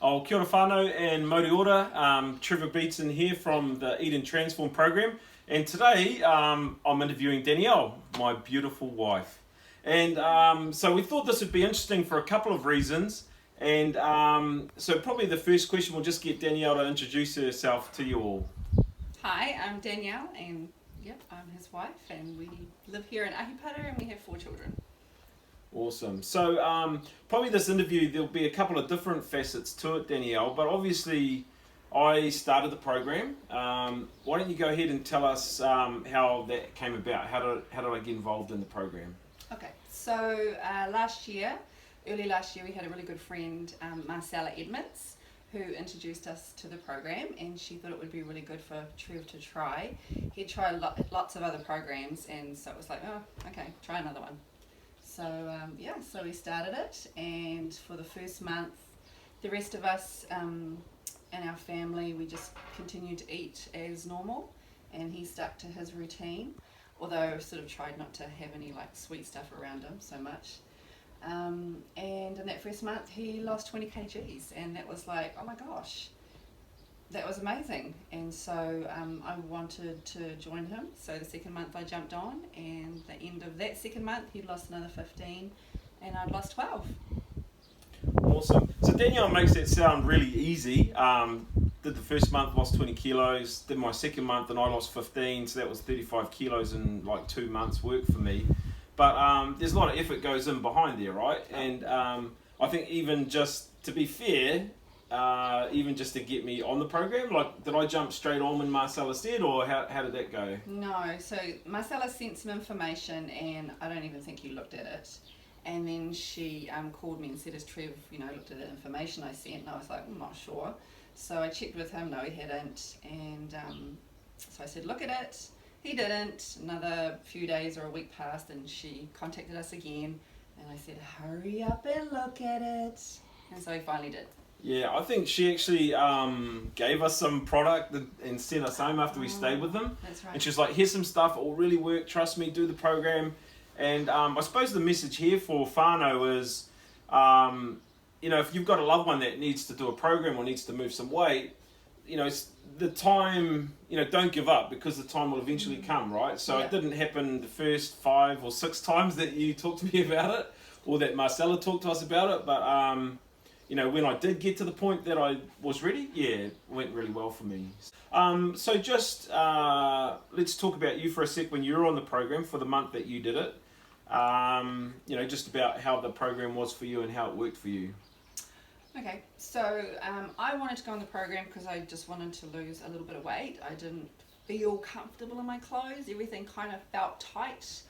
Oh, kia ora whānau and Māori ora. Trevor Beatson here from the Eat and Transform program. And today I'm interviewing Danielle, my beautiful wife. And so we thought this would be interesting for a couple of reasons. And so probably the first question, we'll just get Danielle to introduce herself to you all. Hi, I'm Danielle, and yep, I'm his wife, and we live here in Ahipara, and we have 4 children. Awesome. So probably this interview, there'll be a couple of different facets to it, Danielle, but obviously I started the program. Why don't you go ahead and tell us how that came about? How did I get involved in the program? Okay, so early last year, we had a really good friend, Marcella Edmonds, who introduced us to the program, and she thought it would be really good for Trev to try. He'd tried lots of other programs, and so it was like, oh, okay, try another one. So so we started it, and for the first month, the rest of us and our family, we just continued to eat as normal, and he stuck to his routine, although sort of tried not to have any like sweet stuff around him so much. And in that first month, he lost 20 kgs, and that was like, oh my gosh, that was amazing. And so I wanted to join him. So the second month I jumped on, and the end of that second month he'd lost another 15 and I'd lost 12. Awesome. So Danielle makes that sound really easy. Did the first month, lost 20 kilos. Did my second month and I lost 15, so that was 35 kilos in like 2 months work for me. But there's a lot of effort goes in behind there, right? And I think even just to be fair, even just to get me on the program, like did I jump straight on when Marcella said, or how did that go? No, so Marcella sent some information, and I don't even think you looked at it. And then she called me and said, has Trev, looked at the information I sent? And I was like, I'm not sure. So I checked with him, no he hadn't. And so I said, look at it. He didn't. Another few days or a week passed, and she contacted us again. And I said, hurry up and look at it. And so he finally did. Yeah, I think she actually gave us some product and sent us home after we stayed with them. That's right. And she was like, here's some stuff, it will really work, trust me, do the program. And I suppose the message here for whānau is, if you've got a loved one that needs to do a program or needs to move some weight, the time, don't give up, because the time will eventually come, right? So Yeah. It didn't happen the first 5 or 6 times that you talked to me about it, or that Marcella talked to us about it, but when I did get to the point that I was ready, it went really well for me. So just let's talk about you for a sec when you were on the program for the month that you did it. Just about how the program was for you and how it worked for you. Okay, so I wanted to go on the program because I just wanted to lose a little bit of weight. I didn't feel comfortable in my clothes. Everything kind of felt tight,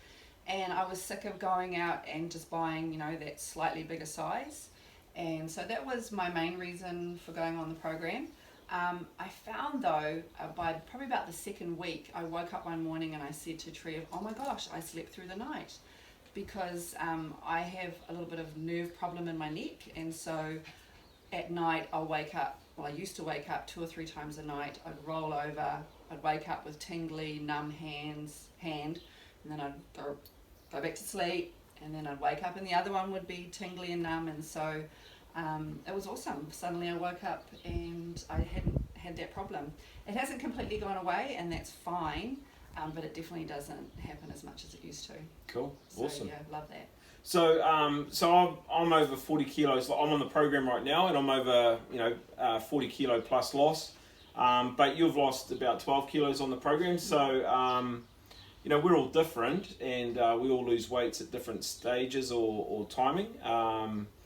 and I was sick of going out and just buying, that slightly bigger size. And so that was my main reason for going on the program. I found though, by probably about the second week, I woke up one morning and I said to Trev, oh my gosh, I slept through the night, because I have a little bit of nerve problem in my neck, and so at night I'll wake up, I used to wake up 2 or 3 times a night. I'd roll over, I'd wake up with tingly, numb hand, and then I'd go back to sleep, and then I'd wake up and the other one would be tingly and numb, and so it was awesome. Suddenly I woke up and I hadn't had that problem. It hasn't completely gone away, and that's fine, but it definitely doesn't happen as much as it used to. Cool, So, awesome. yeah, love that. So, I'm over 40 kilos. I'm on the program right now, and I'm over 40 kilo plus loss. But you've lost about 12 kilos on the program. So, we're all different, and we all lose weights at different stages or timing.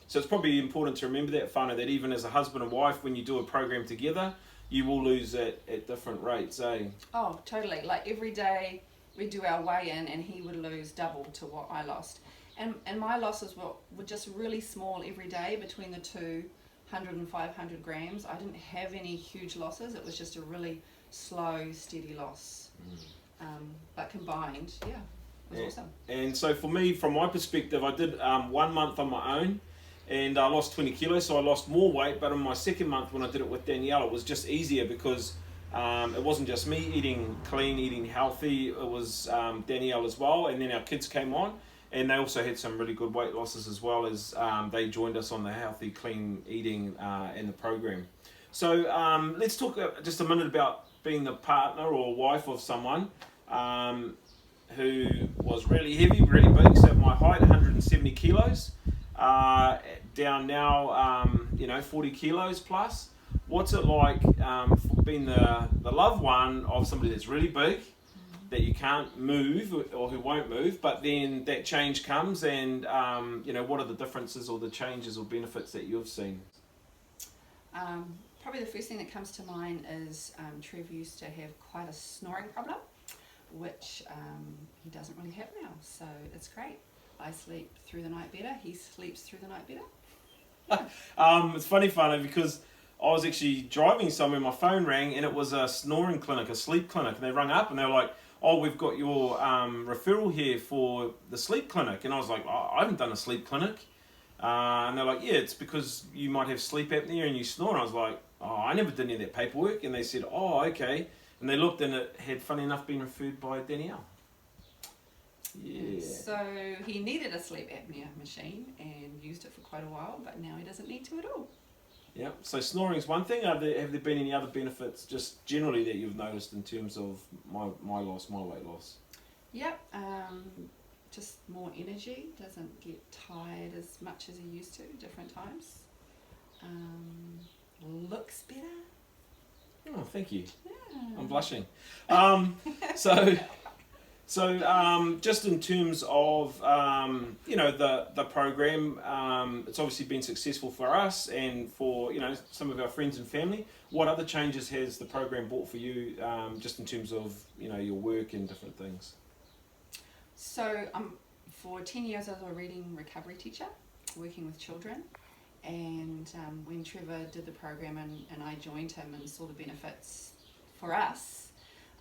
So it's probably important to remember that, whānau, that even as a husband and wife, when you do a program together, you will lose at different rates, eh? Oh, totally. Like every day we do our weigh-in, and he would lose double to what I lost. And my losses were just really small every day, between the 200 and 500 grams. I didn't have any huge losses. It was just a really slow, steady loss. But combined, it was awesome. And so for me, from my perspective, I did 1 month on my own, and I lost 20 kilos, so I lost more weight. But in my second month, when I did it with Danielle, it was just easier, because it wasn't just me eating clean, eating healthy. It was Danielle as well, and then our kids came on. And they also had some really good weight losses as well as they joined us on the healthy, clean eating in the program. So let's talk just a minute about being the partner or wife of someone who was really heavy, really big. So my height, 170 kilos, down now, 40 kilos plus. What's it like being the loved one of somebody that's really big, that you can't move or who won't move, but then that change comes and, what are the differences or the changes or benefits that you've seen? Probably the first thing that comes to mind is Trev used to have quite a snoring problem, which he doesn't really have now, so it's great. I sleep through the night better, he sleeps through the night better. It's funny, Whānau, because I was actually driving somewhere, my phone rang, and it was a snoring clinic, a sleep clinic, and they rung up and they were like, oh, we've got your referral here for the sleep clinic. And I was like, oh, I haven't done a sleep clinic. And they're like, yeah, it's because you might have sleep apnea and you snore. And I was like, oh, I never did any of that paperwork. And they said, oh, okay. And they looked and it had, funny enough, been referred by Danielle. Yeah. So he needed a sleep apnea machine and used it for quite a while, but now he doesn't need to at all. Yeah, so snoring is one thing. Have there been any other benefits just generally that you've noticed in terms of my weight loss? Yep, just more energy, doesn't get tired as much as he used to at different times. Looks better. Oh, thank you. Yeah. I'm blushing. So just in terms of, the program, it's obviously been successful for us and for, some of our friends and family. What other changes has the program brought for you, just in terms of, your work and different things? So for 10 years I was a reading recovery teacher, working with children. And when Trevor did the program and I joined him and saw the benefits for us,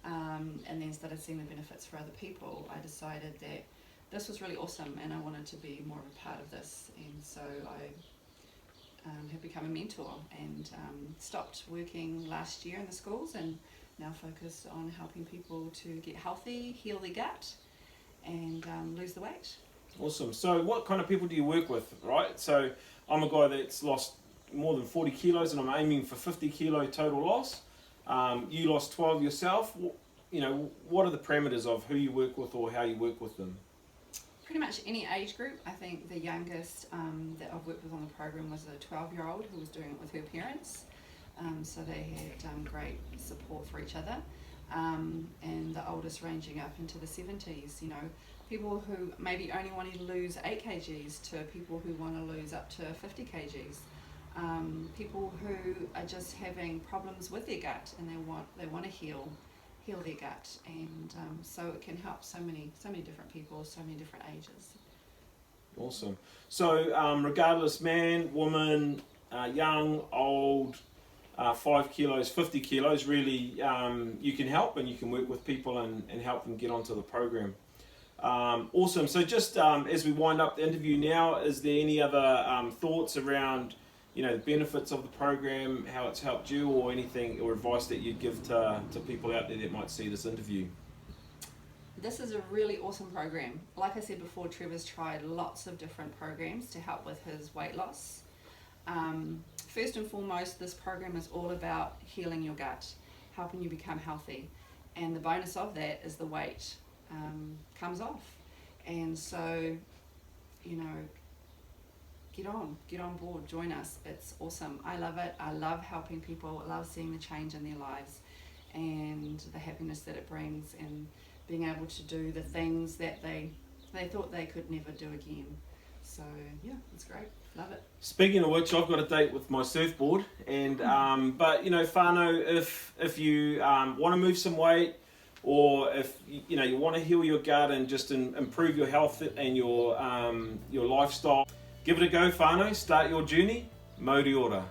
and then started seeing the benefits for other people, I decided that this was really awesome and I wanted to be more of a part of this. And so I have become a mentor and stopped working last year in the schools and now focus on helping people to get healthy, heal their gut and lose the weight. Awesome. So what kind of people do you work with, right? So I'm a guy that's lost more than 40 kilos and I'm aiming for 50 kilo total loss. You lost 12 yourself. What are the parameters of who you work with or how you work with them? Pretty much any age group. I think the youngest that I've worked with on the program was a 12-year-old who was doing it with her parents. So they had great support for each other. And the oldest ranging up into the 70s, people who maybe only wanted to lose 8 kgs to people who want to lose up to 50 kgs. People who are just having problems with their gut and they want to heal their gut, and so it can help so many different people, so many different ages. Awesome. So regardless, man, woman, young, old, 5 kilos, 50 kilos, really you can help and you can work with people and help them get onto the program. Awesome. So just as we wind up the interview now, is there any other thoughts around the benefits of the program, how it's helped you, or anything or advice that you'd give to people out there that might see this interview? This is a really awesome program. Like I said before, Trevor's tried lots of different programs to help with his weight loss. First and foremost, this program is all about healing your gut, helping you become healthy. And the bonus of that is the weight comes off. And so, get on board, join us. It's awesome. I love it. I love helping people. I love seeing the change in their lives and the happiness that it brings and being able to do the things that they thought they could never do again. So yeah, it's great. Love it. Speaking of which, I've got a date with my surfboard, and but Whānau, if you want to move some weight, or if you want to heal your gut and just improve your health and your lifestyle, give it a go, Whānau. Start your journey. Mō te ora.